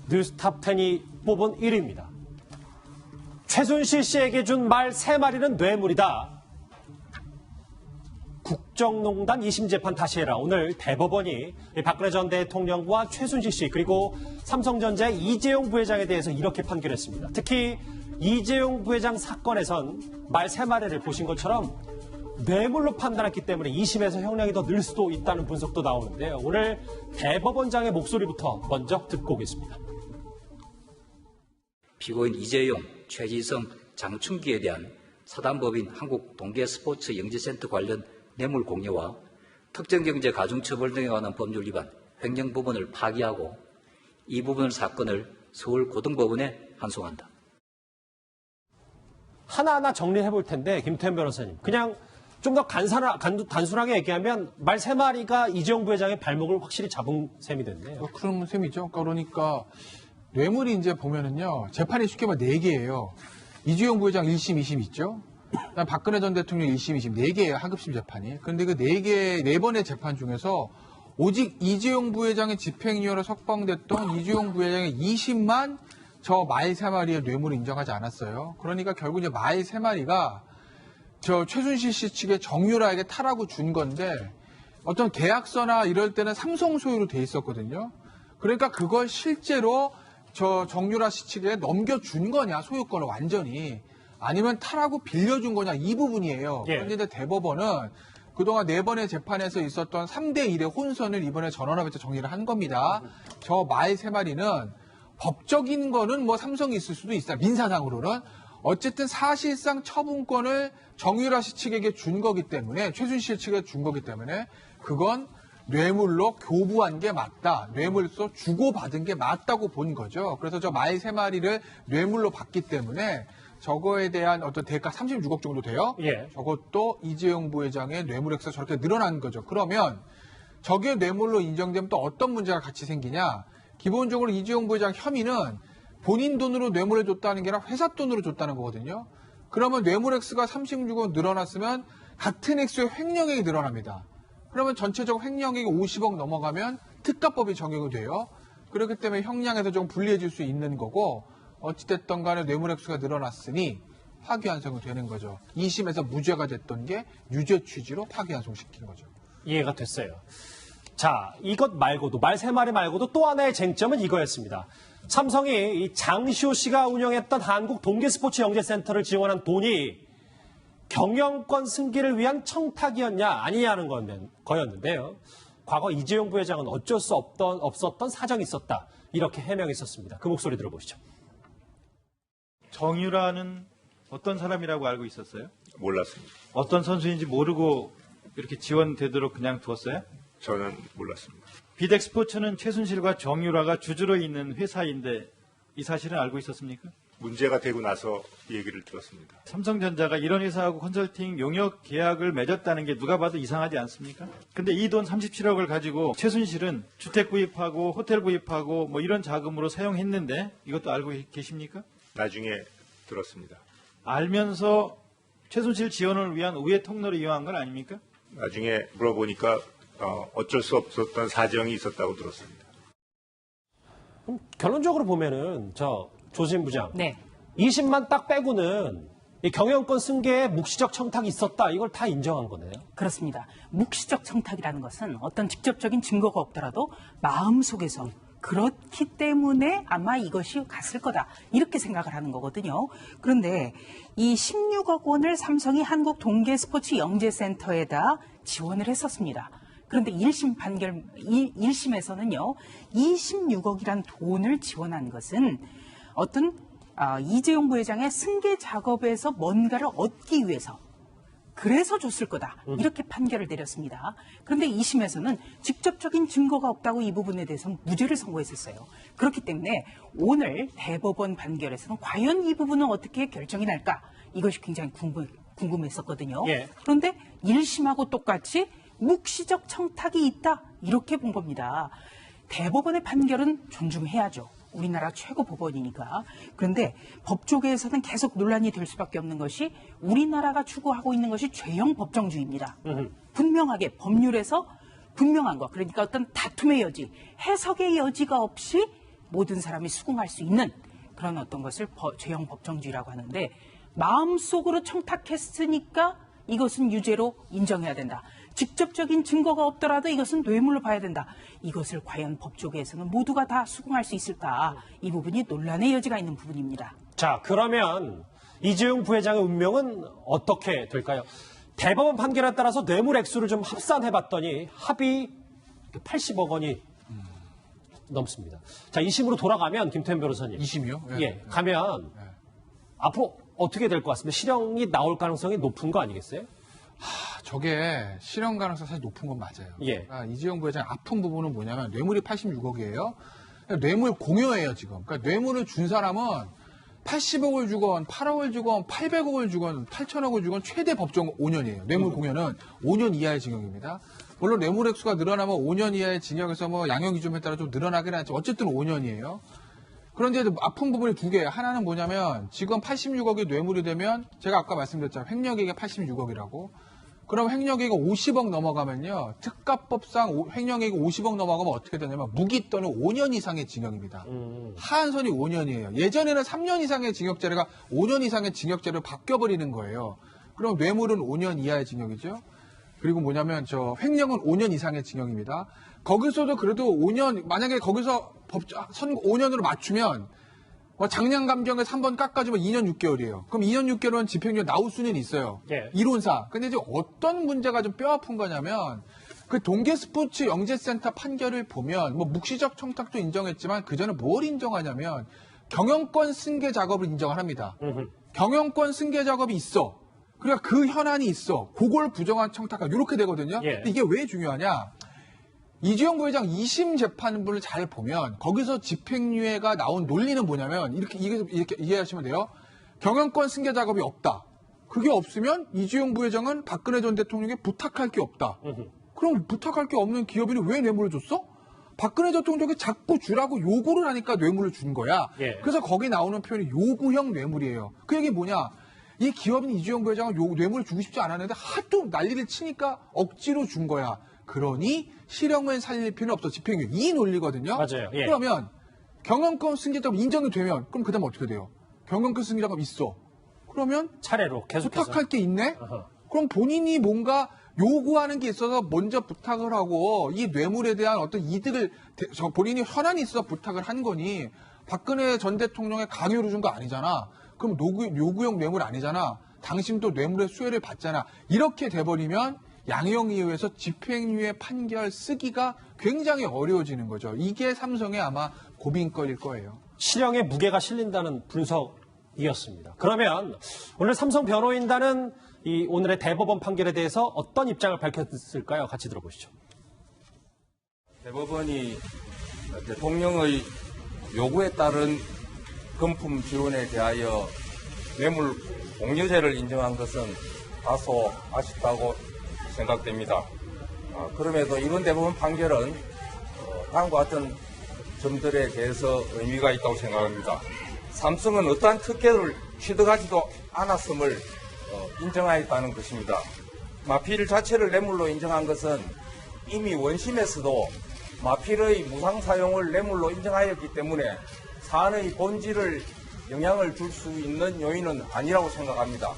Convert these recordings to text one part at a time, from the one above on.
뉴스탑10이 뽑은 1위입니다. 최순실 씨에게 준 말 3마리는 뇌물이다. 국정농단 2심 재판 다시 해라. 오늘 대법원이 박근혜 전 대통령과 최순실 씨 그리고 삼성전자의 이재용 부회장에 대해서 이렇게 판결했습니다. 특히 이재용 부회장 사건에선 말 3마리를 보신 것처럼 뇌물로 판단했기 때문에 2심에서 형량이 더 늘 수도 있다는 분석도 나오는데요. 오늘 대법원장의 목소리부터 먼저 듣고 오겠습니다. 피고인 이재용, 최지성, 장충기에 대한 사단법인 한국동계스포츠영재센터 관련 뇌물 공여와 특정경제가중처벌 등에 관한 법률 위반, 횡령 부분을 파기하고 이 부분 사건을 서울고등법원에 환송한다. 하나하나 정리해 볼 텐데 김태현 변호사님, 그냥 좀 더 단순하게 얘기하면 말 3마리가 이재용 부회장의 발목을 확실히 잡은 셈이 됐네요. 그런 셈이죠. 그러니까 뇌물이 이제 보면은요, 재판이 쉽게 말해 4개예요. 이재용 부회장 1심, 2심 있죠. 그다음 박근혜 전 대통령 1심, 2심 4개예요. 하급심 재판이. 그런데 그 4번의 재판 중에서 오직 이재용 부회장의 집행유예로 석방됐던 이재용 부회장의 2심만 저 말 3마리의 뇌물을 인정하지 않았어요. 그러니까 결국 이제 말 3마리가 저 최순실 씨 측의 정유라에게 타라고 준 건데 어떤 계약서나 이럴 때는 삼성 소유로 돼 있었거든요. 그러니까 그걸 실제로 저 정유라 씨 측에 넘겨준 거냐, 소유권을 완전히. 아니면 타라고 빌려준 거냐, 이 부분이에요. 그런데 대법원은 그동안 4번의 재판에서 있었던 3대1의 혼선을 이번에 전원합의체 정리를 한 겁니다. 저 말 3마리는 법적인 거는 뭐 삼성이 있을 수도 있어요. 민사상으로는. 어쨌든 사실상 처분권을 정유라 씨 측에게 준 거기 때문에, 최순실 측에 준 거기 때문에 그건 뇌물로 교부한 게 맞다. 뇌물로 주고받은 게 맞다고 본 거죠. 그래서 저 말 3마리를 뇌물로 받기 때문에 저거에 대한 어떤 대가 36억 정도 돼요. 저것도 이재용 부회장의 뇌물액수가 저렇게 늘어난 거죠. 그러면 저게 뇌물로 인정되면 또 어떤 문제가 같이 생기냐. 기본적으로 이재용 부회장 혐의는 본인 돈으로 뇌물을 줬다는 게 아니라 회사 돈으로 줬다는 거거든요. 그러면 뇌물액수가 36억 늘어났으면 같은 액수의 횡령액이 늘어납니다. 그러면 전체적 횡령액이 50억 넘어가면 특가법이 적용이 돼요. 그렇기 때문에 형량에서 좀 불리해질 수 있는 거고, 어찌됐든 간에 뇌물액수가 늘어났으니 파기환송이 되는 거죠. 2심에서 무죄가 됐던 게 유죄 취지로 파기환송시킨 거죠. 이해가 됐어요. 자, 이것 말고도, 말 3마리 말고도 또 하나의 쟁점은 이거였습니다. 삼성이 이 장시호 씨가 운영했던 한국동계스포츠영재센터를 지원한 돈이 경영권 승계를 위한 청탁이었냐 아니냐는 거였는데요. 과거 이재용 부회장은 어쩔 수 없었던 사정이 있었다. 이렇게 해명했었습니다. 그 목소리 들어보시죠. 정유라는 어떤 사람이라고 알고 있었어요? 몰랐습니다. 어떤 선수인지 모르고 이렇게 지원되도록 그냥 두었어요? 저는 몰랐습니다. 비덱스포츠는 최순실과 정유라가 주주로 있는 회사인데 이 사실은 알고 있었습니까? 문제가 되고 나서 얘기를 들었습니다. 삼성전자가 이런 회사하고 컨설팅 용역 계약을 맺었다는 게 누가 봐도 이상하지 않습니까? 근데 이 돈 37억을 가지고 최순실은 주택 구입하고 호텔 구입하고 뭐 이런 자금으로 사용했는데 이것도 알고 계십니까? 나중에 들었습니다. 알면서 최순실 지원을 위한 우회 통로를 이용한 건 아닙니까? 나중에 물어보니까 어쩔 수 없었던 사정이 있었다고 들었습니다. 그럼 결론적으로 보면은 조진 부장, 네. 20만 딱 빼고는 이 경영권 승계에 묵시적 청탁이 있었다. 이걸 다 인정한 거네요. 그렇습니다. 묵시적 청탁이라는 것은 어떤 직접적인 증거가 없더라도 마음속에서 그렇기 때문에 아마 이것이 갔을 거다. 이렇게 생각을 하는 거거든요. 그런데 이 16억 원을 삼성이 한국동계스포츠영재센터에다 지원을 했었습니다. 그런데 1심에서는요, 26억이란 돈을 지원한 것은 어떤 이재용 부회장의 승계 작업에서 뭔가를 얻기 위해서 그래서 줬을 거다. 이렇게 판결을 내렸습니다. 그런데 2심에서는 직접적인 증거가 없다고 이 부분에 대해서는 무죄를 선고했었어요. 그렇기 때문에 오늘 대법원 판결에서는 과연 이 부분은 어떻게 결정이 날까? 이것이 굉장히 궁금했었거든요. 그런데 1심하고 똑같이 묵시적 청탁이 있다. 이렇게 본 겁니다. 대법원의 판결은 존중해야죠. 우리나라 최고 법원이니까. 그런데 법조계에서는 계속 논란이 될 수밖에 없는 것이 우리나라가 추구하고 있는 것이 죄형 법정주의입니다. 분명하게 법률에서 분명한 거, 그러니까 어떤 다툼의 여지, 해석의 여지가 없이 모든 사람이 수긍할 수 있는 그런 어떤 것을 죄형 법정주의라고 하는데, 마음속으로 청탁했으니까 이것은 유죄로 인정해야 된다. 직접적인 증거가 없더라도 이것은 뇌물로 봐야 된다. 이것을 과연 법조계에서는 모두가 다 수긍할 수 있을까? 이 부분이 논란의 여지가 있는 부분입니다. 자, 그러면 이재용 부회장의 운명은 어떻게 될까요? 대법원 판결에 따라서 뇌물 액수를 좀 합산해봤더니 합의 80억 원이 넘습니다. 자, 2심으로 돌아가면 김태현 변호사님. 2심이요? 예, 가면 앞으로 어떻게 될 것 같습니다. 실형이 나올 가능성이 높은 거 아니겠어요? 저게 실현 가능성 사실 높은 건 맞아요. 예. 그러니까 이재용 부회장 아픈 부분은 뭐냐면 뇌물이 86억이에요. 뇌물 공여예요, 지금. 그러니까 뇌물을 준 사람은 80억을 주건 8억을 주건 800억을 주건 8천억을 주건 최대 법정 5년이에요. 뇌물 공여는 5년 이하의 징역입니다. 물론 뇌물 액수가 늘어나면 5년 이하의 징역에서 뭐 양형 기준에 따라 좀 늘어나긴 하지만 어쨌든 5년이에요. 그런데 아픈 부분이 두 개예요. 하나는 뭐냐면 지금 86억이 뇌물이 되면 제가 아까 말씀드렸잖아요. 횡령액이 86억이라고. 그럼 횡령액이 50억 넘어가면요. 특가법상 횡령액이 50억 넘어가면 어떻게 되냐면 무기 또는 5년 이상의 징역입니다. 하한선이 5년이에요. 예전에는 3년 이상의 징역제가 5년 이상의 징역제로 바뀌어버리는 거예요. 그럼 뇌물은 5년 이하의 징역이죠. 그리고 뭐냐면 횡령은 5년 이상의 징역입니다. 거기서도 그래도 5년, 만약에 거기서 선 5년으로 맞추면 장량 감경에서 한 번 깎아주면 2년 6개월이에요. 그럼 2년 6개월은 집행유예 나올 수는 있어요. 예. 이론사. 근데 이제 어떤 문제가 좀 뼈아픈 거냐면 그 동계스포츠 영재센터 판결을 보면 뭐 묵시적 청탁도 인정했지만 그전에 뭘 인정하냐면 경영권 승계 작업을 인정을 합니다. 경영권 승계 작업이 있어. 그러니까 그 현안이 있어. 그걸 부정한 청탁가 이렇게 되거든요. 예. 근데 이게 왜 중요하냐? 이재용 부회장 2심 재판부를 잘 보면 거기서 집행유예가 나온 논리는 뭐냐면 이렇게 이해하시면 돼요. 경영권 승계 작업이 없다. 그게 없으면 이재용 부회장은 박근혜 전 대통령에 부탁할 게 없다. 그럼 부탁할 게 없는 기업인이 왜 뇌물을 줬어? 박근혜 전 대통령이 자꾸 주라고 요구를 하니까 뇌물을 준 거야. 예. 그래서 거기 나오는 표현이 요구형 뇌물이에요. 그 얘기 뭐냐? 이 기업인 이재용 부회장은 뇌물을 주고 싶지 않았는데 하도 난리를 치니까 억지로 준 거야. 그러니 실형은 살릴 필요는 없어. 집행유예. 이 논리거든요. 맞아요. 예. 그러면 경영권 승계 작업 인정이 되면 그럼 그다음 어떻게 돼요? 경영권 승계 작업 있어. 그러면 차례로 계속해서. 부탁할 게 있네? 어허. 그럼 본인이 뭔가 요구하는 게 있어서 먼저 부탁을 하고 이 뇌물에 대한 어떤 이득을 본인이 현안이 있어서 부탁을 한 거니 박근혜 전 대통령의 강요를 준 거 아니잖아. 그럼 요구형 뇌물 아니잖아. 당신도 뇌물의 수혜를 받잖아. 이렇게 돼버리면 양형이유에서 집행유예 판결 쓰기가 굉장히 어려워지는 거죠. 이게 삼성의 아마 고민거리일 거예요. 실형에 무게가 실린다는 분석이었습니다. 그러면 오늘 삼성 변호인단은 이 오늘의 대법원 판결에 대해서 어떤 입장을 밝혔을까요? 같이 들어보시죠. 대법원이 대통령의 요구에 따른 금품 지원에 대하여 뇌물 공여죄를 인정한 것은 다소 아쉽다고 생각됩니다. 그럼에도 이번 대법원 판결은 다음과 같은 점들에 대해서 의미가 있다고 생각합니다. 삼성은 어떠한 특혜를 취득하지도 않았음을 인정하였다는 것입니다. 마필 자체를 뇌물로 인정한 것은 이미 원심에서도 마필의 무상 사용을 뇌물로 인정하였기 때문에 사안의 본질을 영향을 줄 수 있는 요인은 아니라고 생각합니다.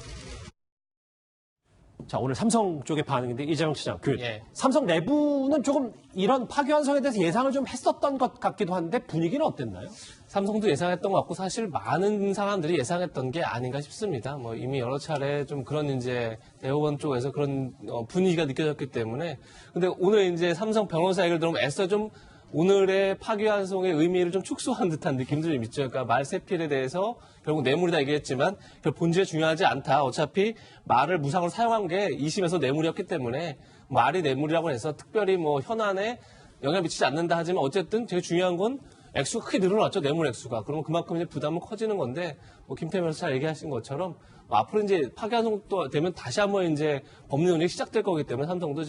자, 오늘 삼성 쪽의 반응인데 이재용 시장, 예. 삼성 내부는 조금 이런 파기환송에 대해서 예상을 좀 했었던 것 같기도 한데 분위기는 어땠나요? 삼성도 예상했던 것 같고 사실 많은 사람들이 예상했던 게 아닌가 싶습니다. 뭐 이미 여러 차례 좀 그런 이제 대법원 쪽에서 그런 분위기가 느껴졌기 때문에 근데 오늘 이제 삼성 변호사 얘기를 들으면 애써 좀 오늘의 파기환송의 의미를 좀 축소한 듯한 느낌도 좀 있죠. 그러니까 말세필에 대해서 결국 뇌물이다 얘기했지만 그 본질이 중요하지 않다. 어차피 말을 무상으로 사용한 게 2심에서 뇌물이었기 때문에 말이 뇌물이라고 해서 특별히 뭐 현안에 영향을 미치지 않는다 하지만 어쨌든 되게 중요한 건 액수가 크게 늘어났죠. 뇌물 액수가. 그러면 그만큼 이제 부담은 커지는 건데 뭐 김태현 변호사 잘 얘기하신 것처럼 앞으로 이제 파기환송도 되면 다시 한번 이제 법리 논의가 시작될 거기 때문에 삼성도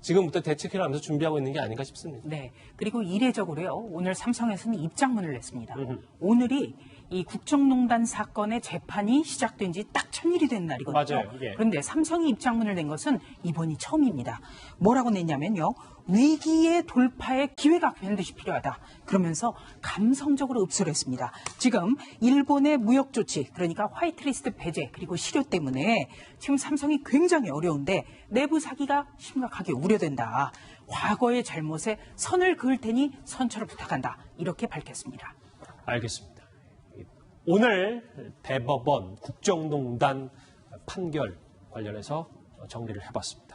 지금부터 대책회를 하면서 준비하고 있는 게 아닌가 싶습니다. 네. 그리고 이례적으로요. 오늘 삼성에서는 입장문을 냈습니다. 오늘이 이 국정농단 사건의 재판이 시작된 지 딱 1000일이 된 날이거든요. 맞아요. 예. 그런데 삼성이 입장문을 낸 것은 이번이 처음입니다. 뭐라고 냈냐면요. 위기의 돌파에 기회가 반드시 필요하다. 그러면서 감성적으로 읍소를 했습니다. 지금 일본의 무역 조치, 그러니까 화이트리스트 배제 그리고 실효 때문에 지금 삼성이 굉장히 어려운데 내부 사기가 심각하게 우려된다. 과거의 잘못에 선을 그을 테니 선처를 부탁한다. 이렇게 밝혔습니다. 알겠습니다. 오늘 대법원 국정농단 판결 관련해서 정리를 해봤습니다.